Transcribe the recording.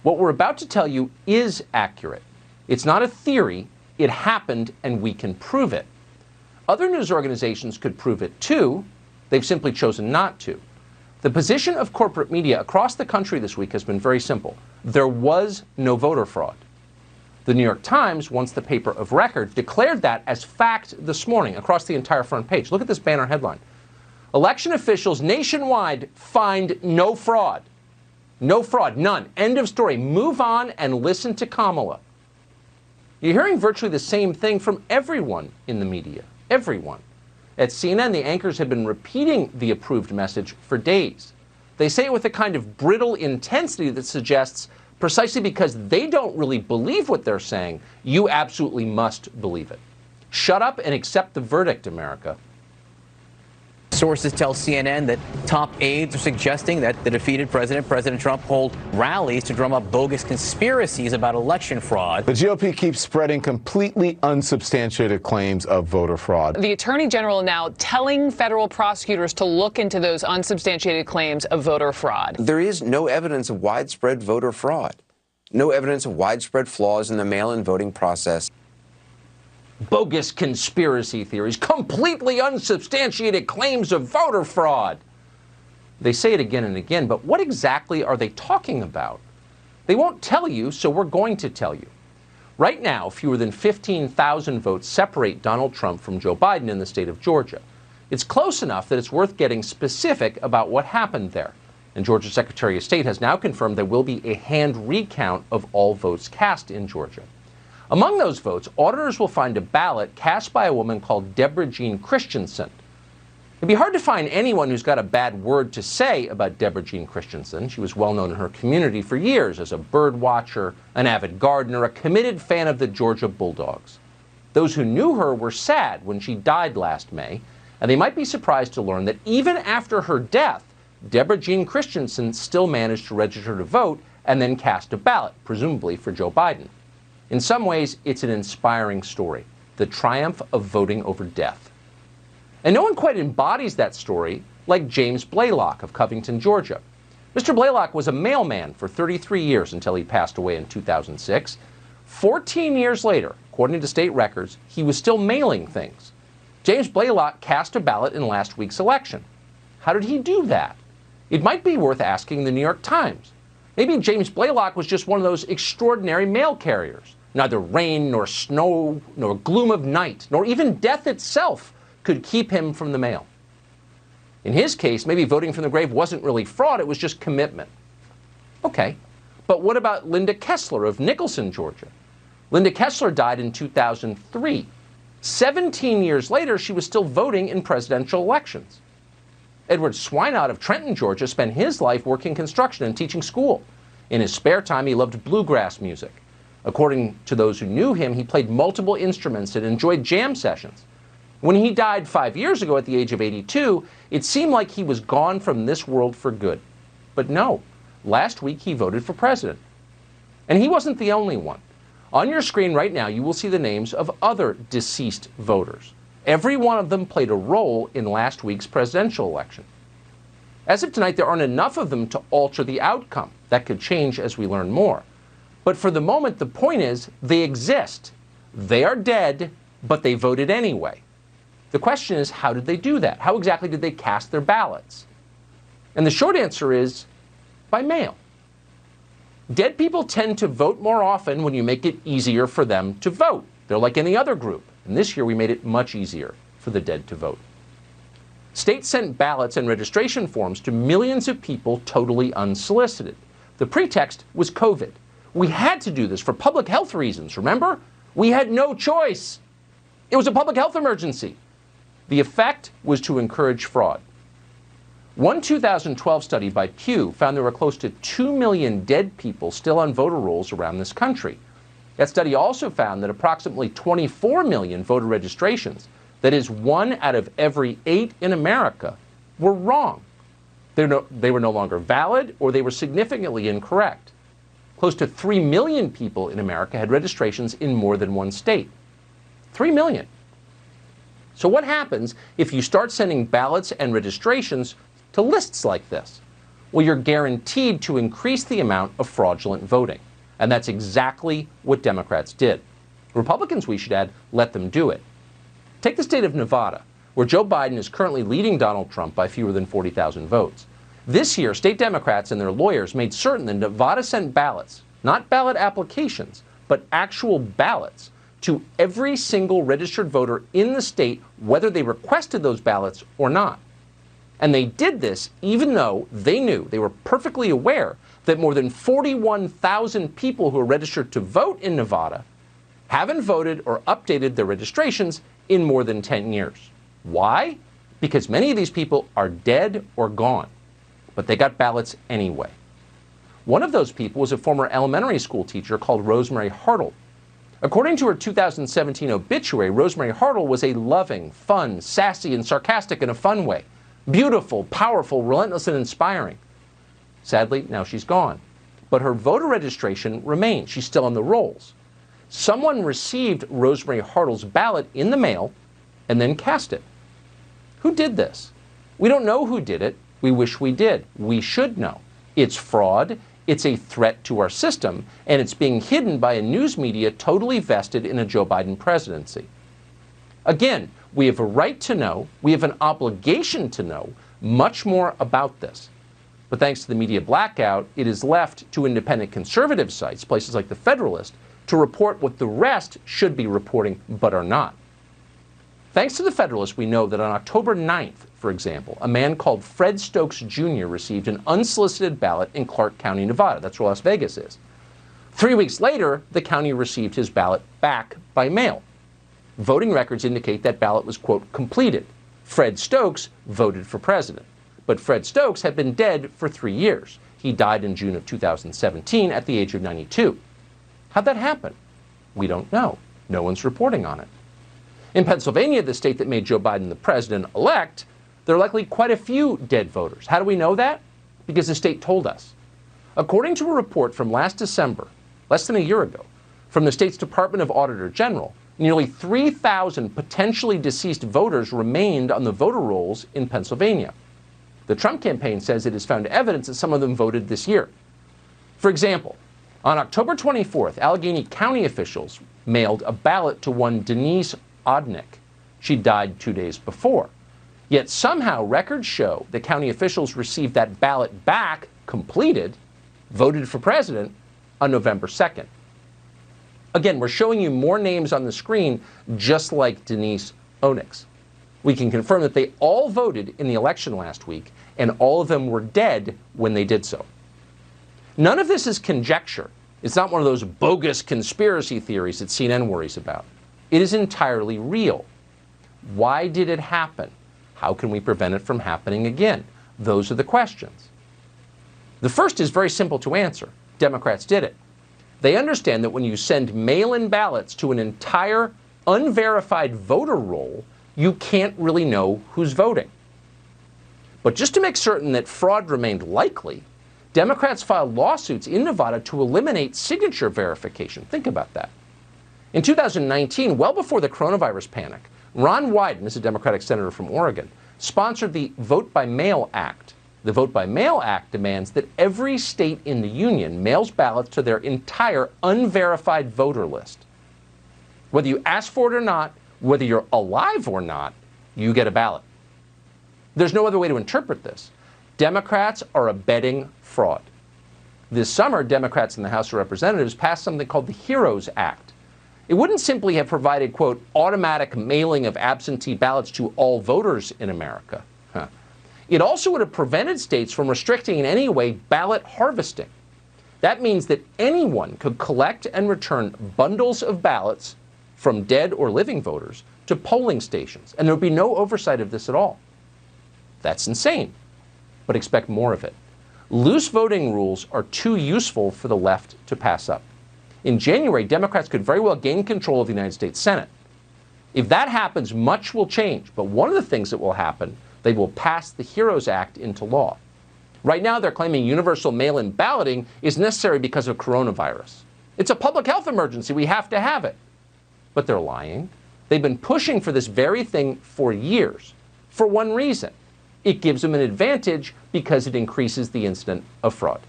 What we're about to tell you is accurate. It's not a theory. It happened, and we can prove it. Other news organizations could prove it too. They've simply chosen not to. The position of corporate media across the country this week has been very simple. There was no voter fraud. The New York Times, once the paper of record, declared that as fact this morning across the entire front page. Look at this banner headline. Election officials nationwide find no fraud. No fraud, none. End of story. Move on and listen to Kamala. You're hearing virtually the same thing from everyone in the media. Everyone. At CNN, the anchors have been repeating the approved message for days. They say it with a kind of brittle intensity that suggests precisely because they don't really believe what they're saying, you absolutely must believe it. Shut up and accept the verdict, America. Sources tell CNN that top aides are suggesting that the defeated President Trump, hold rallies to drum up bogus conspiracies about election fraud. The GOP keeps spreading completely unsubstantiated claims of voter fraud. The Attorney General now telling federal prosecutors to look into those unsubstantiated claims of voter fraud. There is no evidence of widespread voter fraud, no evidence of widespread flaws in the mail-in voting process. Bogus conspiracy theories, completely unsubstantiated claims of voter fraud. They say it again and again, but what exactly are they talking about? They won't tell you, so we're going to tell you. Right now, fewer than 15,000 votes separate Donald Trump from Joe Biden in the state of Georgia. It's close enough that it's worth getting specific about what happened there. And Georgia's Secretary of State has now confirmed there will be a hand recount of all votes cast in Georgia. Among those votes, auditors will find a ballot cast by a woman called Deborah Jean Christensen. It'd be hard to find anyone who's got a bad word to say about Deborah Jean Christensen. She was well known in her community for years as a bird watcher, an avid gardener, a committed fan of the Georgia Bulldogs. Those who knew her were sad when she died last May, and they might be surprised to learn that even after her death, Deborah Jean Christensen still managed to register to vote and then cast a ballot, presumably for Joe Biden. In some ways, it's an inspiring story, the triumph of voting over death. And no one quite embodies that story like James Blalock of Covington, Georgia. Mr. Blalock was a mailman for 33 years until he passed away in 2006. 14 years later, according to state records, he was still mailing things. James Blalock cast a ballot in last week's election. How did he do that? It might be worth asking the New York Times. Maybe James Blalock was just one of those extraordinary mail carriers. Neither rain, nor snow, nor gloom of night, nor even death itself could keep him from the mail. In his case, maybe voting from the grave wasn't really fraud, it was just commitment. Okay, but what about Linda Kessler of Nicholson, Georgia? Linda Kessler died in 2003. 17 years later, she was still voting in presidential elections. Edward Schwein of Trenton, Georgia, spent his life working construction and teaching school. In his spare time, he loved bluegrass music. According to those who knew him, he played multiple instruments and enjoyed jam sessions. When he died 5 years ago at the age of 82, it seemed like he was gone from this world for good. But no, last week he voted for president. And he wasn't the only one. On your screen right now, you will see the names of other deceased voters. Every one of them played a role in last week's presidential election. As of tonight, there aren't enough of them to alter the outcome. That could change as we learn more. But for the moment, the point is, they exist. They are dead, but they voted anyway. The question is, how did they do that? How exactly did they cast their ballots? And the short answer is, by mail. Dead people tend to vote more often when you make it easier for them to vote. They're like any other group. And this year, we made it much easier for the dead to vote. States sent ballots and registration forms to millions of people totally unsolicited. The pretext was COVID. We had to do this for public health reasons, remember? We had no choice. It was a public health emergency. The effect was to encourage fraud. One 2012 study by Pew found there were close to 2 million dead people still on voter rolls around this country. That study also found that approximately 24 million voter registrations, that is 1 out of every 8 in America, were wrong. They were no longer valid, or they were significantly incorrect. Close to 3 million people in America had registrations in more than one state. 3 million. So what happens if you start sending ballots and registrations to lists like this? well, you're guaranteed to increase the amount of fraudulent voting. And that's exactly what Democrats did. Republicans, we should add, let them do it. Take the state of Nevada, where Joe Biden is currently leading Donald Trump by fewer than 40,000 votes. This year, state Democrats and their lawyers made certain that Nevada sent ballots, not ballot applications, but actual ballots, to every single registered voter in the state, whether they requested those ballots or not. And they did this even though they knew, they were perfectly aware, that more than 41,000 people who are registered to vote in Nevada haven't voted or updated their registrations in more than 10 years. Why? Because many of these people are dead or gone, but they got ballots anyway. One of those people was a former elementary school teacher called Rosemary Holt. According to her 2017 obituary, Rosemary Holt was a loving, fun, sassy, and sarcastic in a fun way. Beautiful, powerful, relentless, and inspiring. Sadly, now she's gone. But her voter registration remains. She's still on the rolls. Someone received Rosemary Holt's ballot in the mail and then cast it. Who did this? We don't know who did it. We wish we did. We should know. It's fraud. It's a threat to our system, and it's being hidden by a news media totally vested in a Joe Biden presidency. Again, we have a right to know, we have an obligation to know much more about this. But thanks to the media blackout, it is left to independent conservative sites, places like The Federalist, to report what the rest should be reporting but are not. Thanks to The Federalist, we know that on October 9th, for example, a man called Fred Stokes Jr. received an unsolicited ballot in Clark County, Nevada. That's where Las Vegas is. 3 weeks later, the county received his ballot back by mail. Voting records indicate that ballot was, quote, completed. Fred Stokes voted for president. But Fred Stokes had been dead for 3 years. He died in June of 2017 at the age of 92. How'd that happen? We don't know. No one's reporting on it. In Pennsylvania, the state that made Joe Biden the president-elect, there are likely quite a few dead voters. How do we know that? Because the state told us. According to a report from last December, less than a year ago, from the state's Department of Auditor General, nearly 3,000 potentially deceased voters remained on the voter rolls in Pennsylvania. The Trump campaign says it has found evidence that some of them voted this year. For example, on October 24th, Allegheny County officials mailed a ballot to one Denise Odnick. She died 2 days before. Yet somehow records show that county officials received that ballot back, completed, voted for president, on November 2nd. Again, we're showing you more names on the screen just like Denise Odnick's. We can confirm that they all voted in the election last week, and all of them were dead when they did so. None of this is conjecture. It's not one of those bogus conspiracy theories that CNN worries about. It is entirely real. Why did it happen? How can we prevent it from happening again? Those are the questions. The first is very simple to answer. Democrats did it. They understand that when you send mail-in ballots to an entire unverified voter roll, you can't really know who's voting. But just to make certain that fraud remained likely, Democrats filed lawsuits in Nevada to eliminate signature verification. Think about that. In 2019, well before the coronavirus panic, Ron Wyden, is a Democratic senator from Oregon, sponsored the Vote by Mail Act. The Vote by Mail Act demands that every state in the union mails ballots to their entire unverified voter list. Whether you ask for it or not, whether you're alive or not, you get a ballot. There's no other way to interpret this. Democrats are abetting fraud. This summer, Democrats in the House of Representatives passed something called the HEROES Act. It wouldn't simply have provided, quote, automatic mailing of absentee ballots to all voters in America. It also would have prevented states from restricting in any way ballot harvesting. That means that anyone could collect and return bundles of ballots from dead or living voters to polling stations, and there would be no oversight of this at all. That's insane, but expect more of it. Loose voting rules are too useful for the left to pass up. In January, Democrats could very well gain control of the United States Senate. If that happens, much will change, but one of the things that will happen, they will pass the HEROES Act into law. Right now, they're claiming universal mail-in balloting is necessary because of coronavirus. It's a public health emergency. We have to have it. But they're lying. They've been pushing for this very thing for years, for one reason. it gives them an advantage because it increases the incidence of fraud.